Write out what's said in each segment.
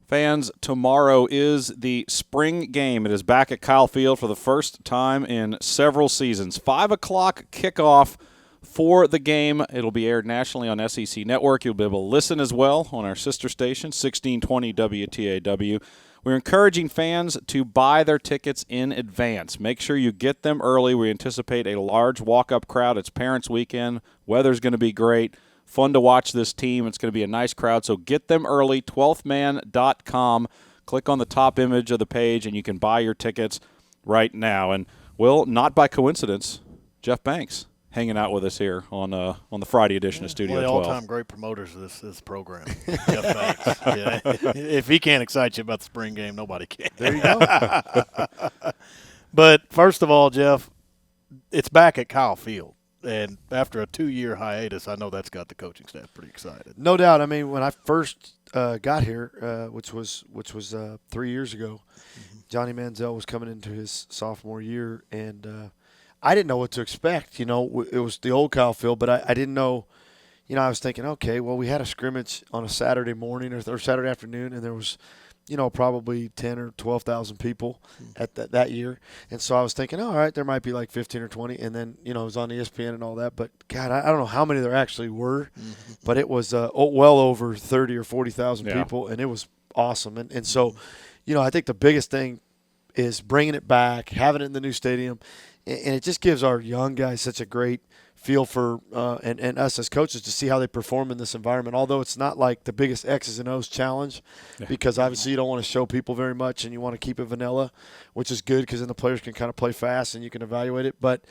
Fans, tomorrow is the spring game. It is back at Kyle Field for the first time in several seasons. 5 o'clock kickoff for the game. It'll be aired nationally on SEC Network. You'll be able to listen as well on our sister station, 1620 WTAW. We're encouraging fans to buy their tickets in advance. Make sure you get them early. We anticipate a large walk-up crowd. It's Parents' Weekend. Weather's going to be great. Fun to watch this team. It's going to be a nice crowd, so get them early, 12thman.com. Click on the top image of the page, and you can buy your tickets right now. And, well, not by coincidence, Jeff Banks hanging out with us here on the Friday edition of Studio 12. One of the all-time great promoters of this program, Jeff Banks. Yeah. If he can't excite you about the spring game, nobody can. There you go. But, first of all, Jeff, it's back at Kyle Field. And after a 2-year hiatus, I know that's got the coaching staff pretty excited. No doubt. I mean, when I first got here, which was 3 years ago, Johnny Manziel was coming into his sophomore year, and I didn't know what to expect. You know, it was the old Kyle Field, but I didn't know. You know, I was thinking, okay, well, we had a scrimmage on a Saturday morning or Saturday afternoon, and there was, you know, probably 10 or 12,000 people at that year. And so I was thinking, all right, there might be like 15 or 20. And then, you know, it was on ESPN and all that. But, God, I don't know how many there actually were. But it was well over 30 or 40,000 people, and it was awesome. And so, you know, I think the biggest thing is bringing it back, having it in the new stadium. And it just gives our young guys such a great feel for and us as coaches to see how they perform in this environment, although it's not like the biggest X's and O's challenge because obviously you don't want to show people very much and you want to keep it vanilla, which is good because then the players can kind of play fast and you can evaluate it. But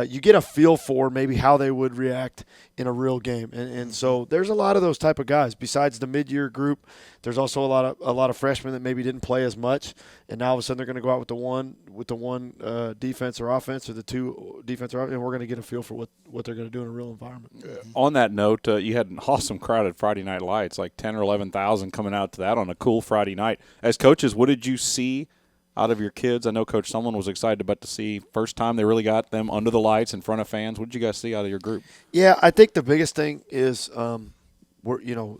you get a feel for maybe how they would react in a real game. And so there's a lot of those type of guys. Besides the mid-year group, there's also a lot of freshmen that maybe didn't play as much, and now all of a sudden they're going to go out with the one defense or offense or the two defense or offense, and we're going to get a feel for what they're going to do in a real environment. On that note, you had an awesome crowd at Friday Night Lights, like 10 or 11,000 coming out to that on a cool Friday night. As coaches, what did you see out of your kids? I know Coach Sumlin was excited about to see first time they really got them under the lights in front of fans. What did you guys see out of your group? Yeah, I think the biggest thing is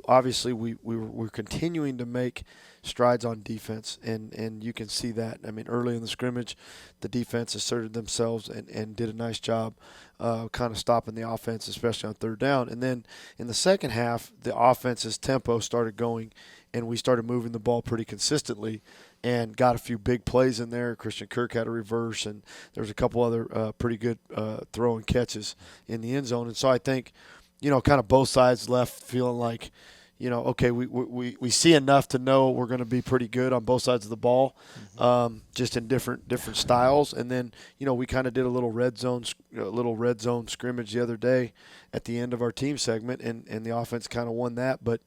obviously we're continuing to make strides on defense, and you can see that. I mean, early in the scrimmage, the defense asserted themselves and did a nice job kind of stopping the offense, especially on third down. And then in the second half, the offense's tempo started going, and we started moving the ball pretty consistently and got a few big plays in there. Christian Kirk had a reverse, and there was a couple other pretty good throw and catches in the end zone. And so I think, you know, kind of both sides left feeling like, you know, okay, we see enough to know we're going to be pretty good on both sides of the ball, just in different styles. And then, you know, we kind of did a little red zone scrimmage the other day at the end of our team segment, and the offense kind of won that. But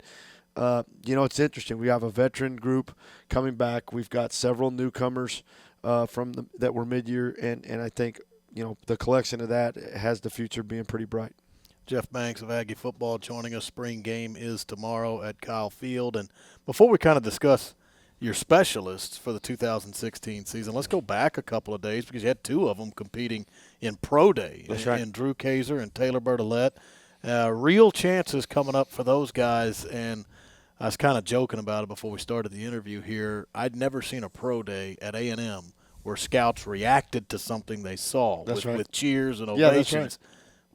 you know, it's interesting. We have a veteran group coming back. We've got several newcomers that were mid-year, and I think, you know, the collection of that has the future being pretty bright. Jeff Banks of Aggie Football joining us. Spring game is tomorrow at Kyle Field. And before we kind of discuss your specialists for the 2016 season, let's go back a couple of days because you had two of them competing in Pro Day. That's right. In Drew Kaiser and Taylor Bertolette. Real chances coming up for those guys. And I was kind of joking about it before we started the interview here. I'd never seen a Pro Day at A&M where scouts reacted to something they saw with cheers and ovations. Yeah, that's right.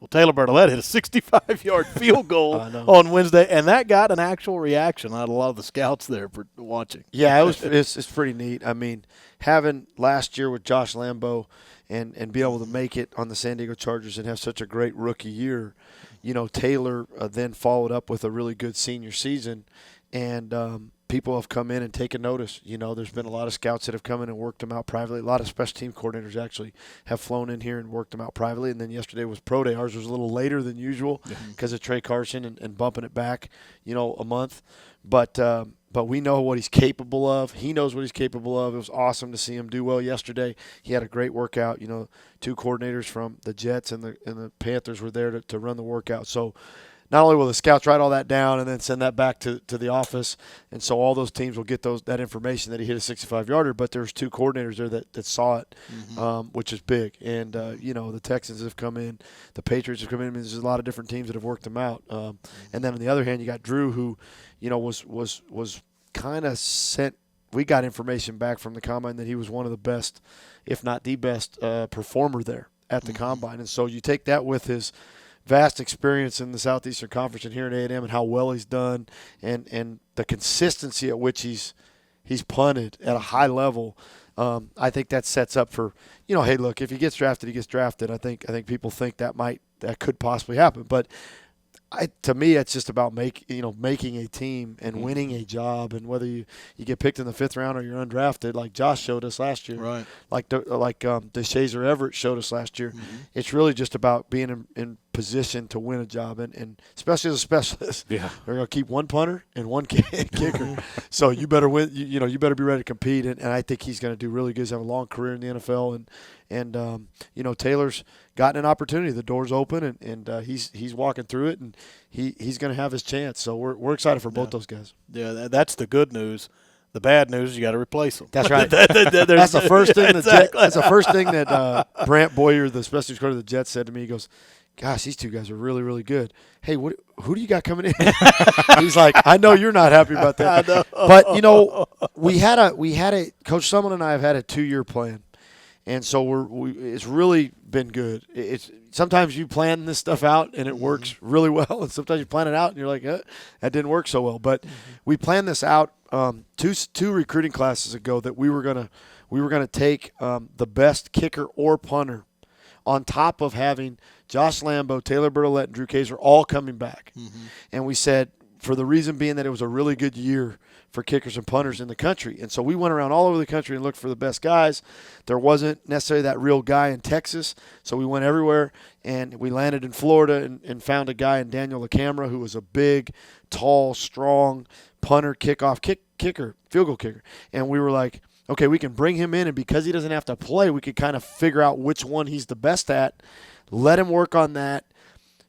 Well, Taylor Bertolette hit a 65-yard field goal on Wednesday, and that got an actual reaction out of a lot of the scouts there for watching. Yeah, it's pretty neat. I mean, having last year with Josh Lambo and be able to make it on the San Diego Chargers and have such a great rookie year, you know, Taylor then followed up with a really good senior season, and people have come in and taken notice. You know, there's been a lot of scouts that have come in and worked them out privately. A lot of special team coordinators actually have flown in here and worked them out privately. And then yesterday was Pro Day. Ours was a little later than usual because of Trey Carson and bumping it back, you know, a month. But we know what he's capable of. He knows what he's capable of. It was awesome to see him do well yesterday. He had a great workout. You know, two coordinators from the Jets and the Panthers were there to run the workout. So not only will the scouts write all that down and then send that back to the office, and so all those teams will get that information that he hit a 65-yarder, but there's two coordinators there that saw it, which is big. And, you know, the Texans have come in. The Patriots have come in. I mean, there's a lot of different teams that have worked them out. And then on the other hand, you got Drew, who, you know, was kind of we got information back from the combine that he was one of the best, if not the best, performer there at the combine. And so you take that with his vast experience in the Southeastern Conference and here at A&M and how well he's done and the consistency at which he's punted at a high level. I think that sets up for, hey, look, if he gets drafted, he gets drafted. I think people think that could possibly happen. But to me, it's just about making a team and winning a job, and whether you get picked in the 5th round or you're undrafted, like Josh showed us last year, right? Like DeShazer Everett showed us last year. It's really just about being in position to win a job, and especially as a specialist, they're going to keep one punter and one kicker. So you better win. You better be ready to compete, and I think he's going to do really good. He's have a long career in the NFL, and Taylor's gotten an opportunity. The door's open, and he's walking through it, and he's going to have his chance. So we're excited for both those guys. Yeah, that's the good news. The bad news is you got to replace them. That's right. That's the first thing. That's the first thing that Brant Boyer, the special teams coach of the Jets, said to me. He goes, "Gosh, these two guys are really, really good. Hey, who do you got coming in?" He's like, "I know you're not happy about that, but we had a Coach Sumlin and I have had a 2-year plan, and so it's really been good. It's sometimes you plan this stuff out and it works really well, and sometimes you plan it out and you're like, that didn't work so well. But we planned this out two recruiting classes ago that we were gonna take the best kicker or punter, on top of having Josh Lambo, Taylor Bertolette, and Drew Kaiser all coming back. And we said, for the reason being that it was a really good year for kickers and punters in the country. And so we went around all over the country and looked for the best guys. There wasn't necessarily that real guy in Texas, so we went everywhere, and we landed in Florida and found a guy in Daniel LaCamera who was a big, tall, strong punter, kickoff kicker, field goal kicker. And we were like, okay, we can bring him in, and because he doesn't have to play, we could kind of figure out which one he's the best at, let him work on that,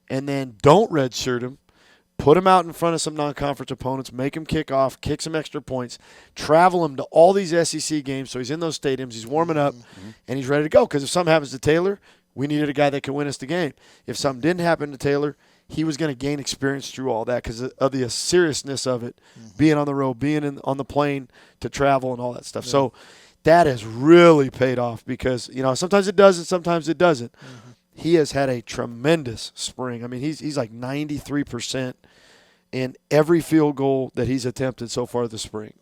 and then don't redshirt him, put him out in front of some non-conference opponents, make him kick off, kick some extra points, travel him to all these SEC games so he's in those stadiums, he's warming up, and he's ready to go. Because if something happens to Taylor, we needed a guy that could win us the game. If something didn't happen to Taylor, he was going to gain experience through all that because of the seriousness of it, being on the road, being on the plane to travel and all that stuff. So that has really paid off because, sometimes it does and sometimes it doesn't. He has had a tremendous spring. I mean, he's like 93% in every field goal that he's attempted so far this spring.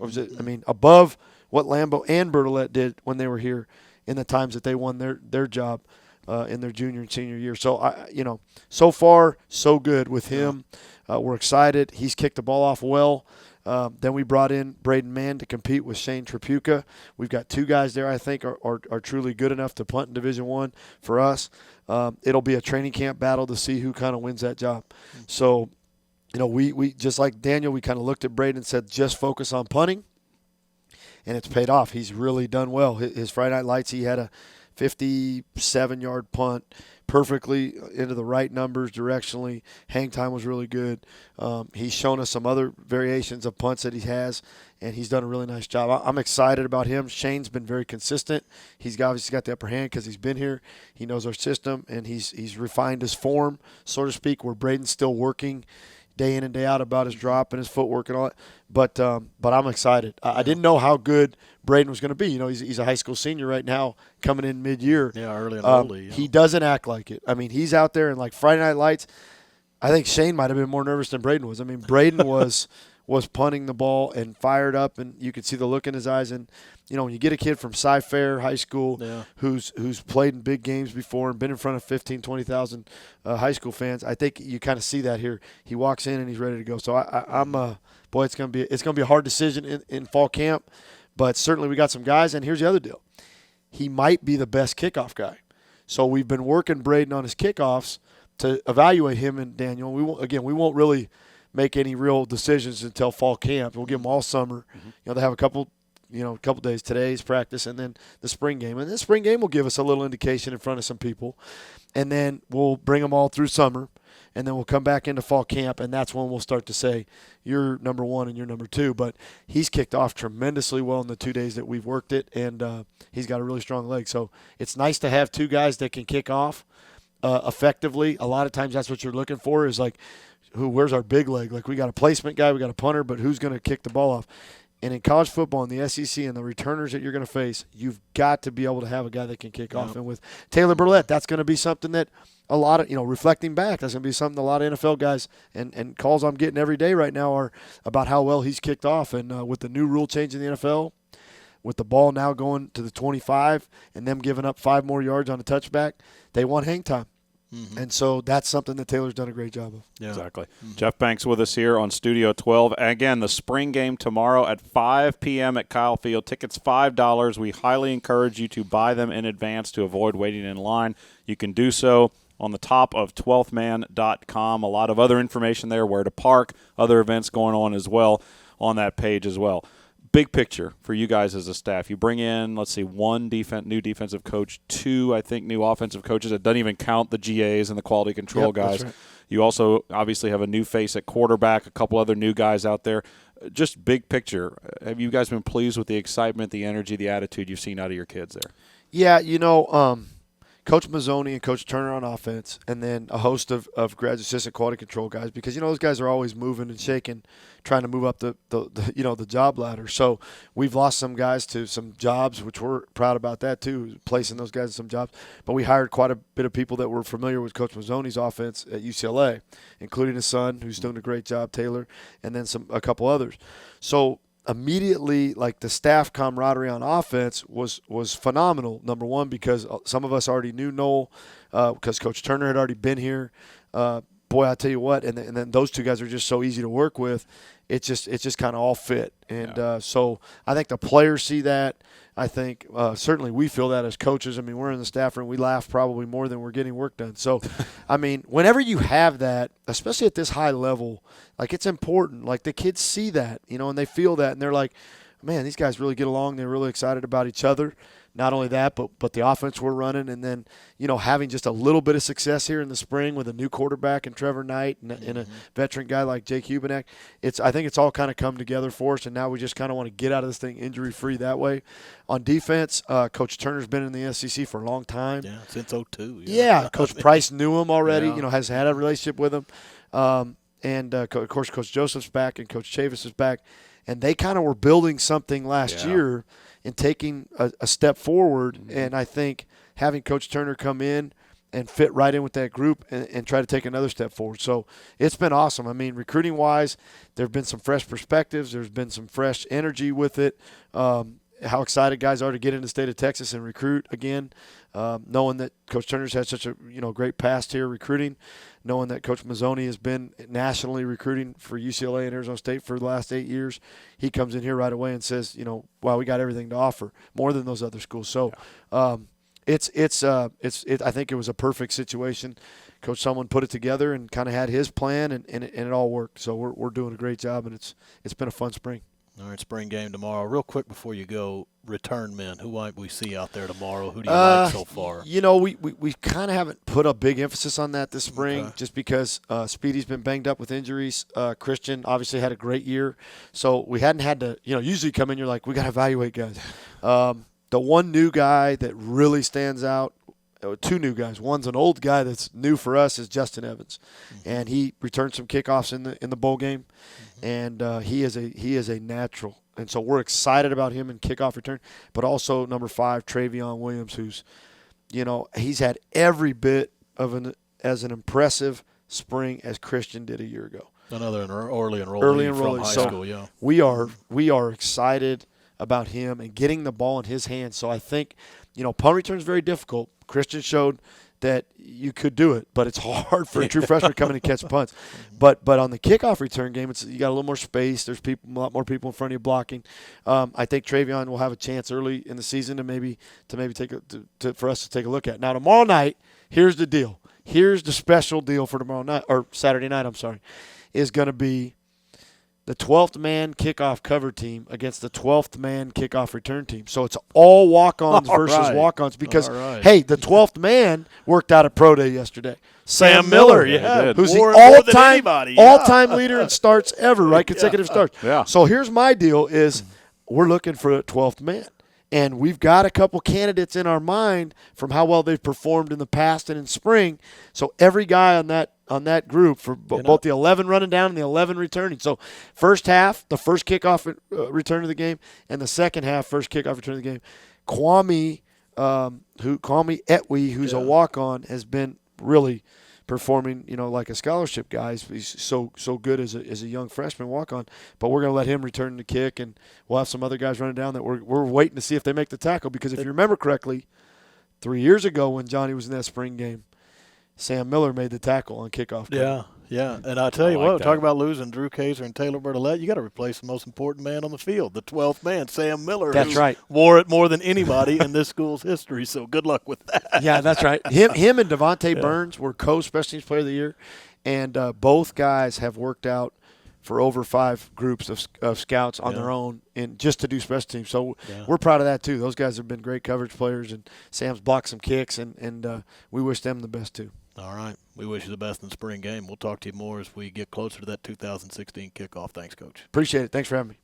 Above what Lambo and Bertolette did when they were here in the times that they won their job in their junior and senior year. So, so far, so good with him. We're excited. He's kicked the ball off well. Then we brought in Braden Mann to compete with Shane Tripucka. We've got 2 guys there I think are truly good enough to punt in Division I for us. It'll be a training camp battle to see who kind of wins that job. So, we just like Daniel, we kind of looked at Braden and said, just focus on punting, and it's paid off. He's really done well. His Friday Night Lights, he had a 57-yard punt, perfectly into the right numbers directionally. Hang time was really good. He's shown us some other variations of punts that he has, and he's done a really nice job. I'm excited about him. Shane's been very consistent. He's obviously got the upper hand because he's been here. He knows our system, and he's refined his form, so to speak, where Braden's still working day in and day out about his drop and his footwork and all that. But I'm excited. I didn't know how good Braden was going to be. He's a high school senior right now, coming in mid-year. Yeah, early and early. He doesn't act like it. I mean, he's out there and like Friday Night Lights. I think Shane might have been more nervous than Braden was. I mean, Braden was punting the ball and fired up, and you could see the look in his eyes. And when you get a kid from Cy-Fair High School who's played in big games before and been in front of 15, 20,000 high school fans, I think you kind of see that here. He walks in and he's ready to go. So it's gonna be a hard decision in fall camp, but certainly we got some guys. And here's the other deal: he might be the best kickoff guy. So we've been working Braden on his kickoffs to evaluate him and Daniel. We won't really make any real decisions until fall camp. We'll give them all summer. They have a couple days. Today's practice and then the spring game. And the spring game will give us a little indication in front of some people. And then we'll bring them all through summer. And then we'll come back into fall camp, and that's when we'll start to say, you're number 1 and you're number 2. But he's kicked off tremendously well in the 2 days that we've worked it, and he's got a really strong leg. So it's nice to have 2 guys that can kick off effectively. A lot of times that's what you're looking for is like, where's our big leg? Like we got a placement guy, we got a punter, but who's going to kick the ball off? And in college football, in the SEC, and the returners that you're going to face, you've got to be able to have a guy that can kick off. And with Taylor Burlett, that's going to be something that a lot of, reflecting back, that's going to be something a lot of NFL guys and calls I'm getting every day right now are about how well he's kicked off. And with the new rule change in the NFL, with the ball now going to the 25 and them giving up 5 more yards on a touchback, they want hang time. Mm-hmm. And so that's something that Taylor's done a great job of. Yeah. Exactly. Mm-hmm. Jeff Banks with us here on Studio 12. Again, the spring game tomorrow at 5 p.m. at Kyle Field. Tickets $5. We highly encourage you to buy them in advance to avoid waiting in line. You can do so on the top of 12thman.com. A lot of other information there, where to park, other events going on as well on that page as well. Big picture for you guys as a staff. You bring in, let's see, 1 new defensive coach, 2, I think, new offensive coaches. It doesn't even count the GAs and the quality control guys. That's right. You also obviously have a new face at quarterback, a couple other new guys out there. Just big picture. Have you guys been pleased with the excitement, the energy, the attitude you've seen out of your kids there? Yeah, Coach Mazzoni and Coach Turner on offense, and then a host of graduate assistant quality control guys, because those guys are always moving and shaking, trying to move up the job ladder. So we've lost some guys to some jobs, which we're proud about that too, placing those guys in some jobs. But we hired quite a bit of people that were familiar with Coach Mazzoni's offense at UCLA, including his son, who's doing a great job, Taylor, and then a couple others. So immediately, like, the staff camaraderie on offense was phenomenal. Number one, because some of us already knew Noel, because Coach Turner had already been here. Boy, I tell you what, and then those two guys are just so easy to work with. It's just kind of all fit, and so I think the players see that. I think certainly we feel that as coaches. I mean, we're in the staff room, we laugh probably more than we're getting work done. So, I mean, whenever you have that, especially at this high level, like, it's important. Like, the kids see that, and they feel that, and they're like, man, these guys really get along. They're really excited about each other. Not only that, but the offense we're running, and then, having just a little bit of success here in the spring with a new quarterback and Trevor Knight and a veteran guy like Jake Hubenak. I think it's all kind of come together for us, and now we just kind of want to get out of this thing injury-free that way. On defense, Coach Turner's been in the SEC for a long time. Yeah, since 2002. Yeah, Coach Price knew him already, has had a relationship with him. And, of course, Coach Joseph's back and Coach Chavis is back. And they kind of were building something last year and taking a step forward. Mm-hmm. And I think having Coach Turner come in and fit right in with that group and try to take another step forward. So it's been awesome. I mean, recruiting-wise, there have been some fresh perspectives. There's been some fresh energy with it. How excited guys are to get into the state of Texas and recruit again, knowing that Coach Turner's had such a great past here recruiting, knowing that Coach Mazzoni has been nationally recruiting for UCLA and Arizona State for the last 8 years. He comes in here right away and says, wow, we got everything to offer, more than those other schools. So I think it was a perfect situation. Coach Sumlin put it together and kind of had his plan, and it all worked. So we're doing a great job, and it's been a fun spring. All right, spring game tomorrow. Real quick before you go, return men. Who might we see out there tomorrow? Who do you like so far? We kind of haven't put a big emphasis on that this spring, just because Speedy's been banged up with injuries. Christian obviously had a great year, so we hadn't had to. Usually come in, you're like, we got to evaluate guys. The one new guy that really stands out. 2 new guys. One's an old guy that's new for us, is Justin Evans, and he returned some kickoffs in the bowl game, and he is a natural, and so we're excited about him in kickoff return. But also number 5, Travion Williams, who's he's had every bit of as an impressive spring as Christian did a year ago. Another early enrollee from high school. Yeah, we are excited about him and getting the ball in his hands. So I think punt return is very difficult. Christian showed that you could do it, but it's hard for a true freshman coming to catch punts. But on the kickoff return game, you got a little more space. There's a lot more people in front of you blocking. I think Travion will have a chance early in the season to maybe for us to take a look at. Now tomorrow night, here's the deal. Here's the special deal for tomorrow night, or Saturday night. I'm sorry, is going to be the 12th man kickoff cover team against the 12th man kickoff return team. So it's all walk-ons versus walk-ons because, hey, the 12th man worked out at Pro Day yesterday. Sam Miller, who's the all-time leader in starts ever, right? Consecutive starts. Yeah. So here's my deal is we're looking for a 12th man. And we've got a couple candidates in our mind from how well they've performed in the past and in spring. So every guy on on that group for both the 11 running down and the 11 returning. So first half, the first kickoff return of the game, and the second half, first kickoff return of the game. Kwame Etwe, who's a walk-on, has been really performing, like a scholarship guy. He's so good as a young freshman walk-on. But we're going to let him return the kick, and we'll have some other guys running down that we're waiting to see if they make the tackle. Because if you remember correctly, 3 years ago when Johnny was in that spring game, Sam Miller made the tackle on kickoff. Yeah. And I tell you what, talk about losing Drew Kaiser and Taylor Bertolette, you got to replace the most important man on the field, the 12th man, Sam Miller. That's right. Wore it more than anybody in this school's history, so good luck with that. Yeah, that's right. Him and Devontae Burns were co-special teams player of the year, and both guys have worked out for over 5 groups of scouts on their own and just to do special teams. So we're proud of that too. Those guys have been great coverage players, and Sam's blocked some kicks, and we wish them the best too. All right. We wish you the best in the spring game. We'll talk to you more as we get closer to that 2016 kickoff. Thanks, Coach. Appreciate it. Thanks for having me.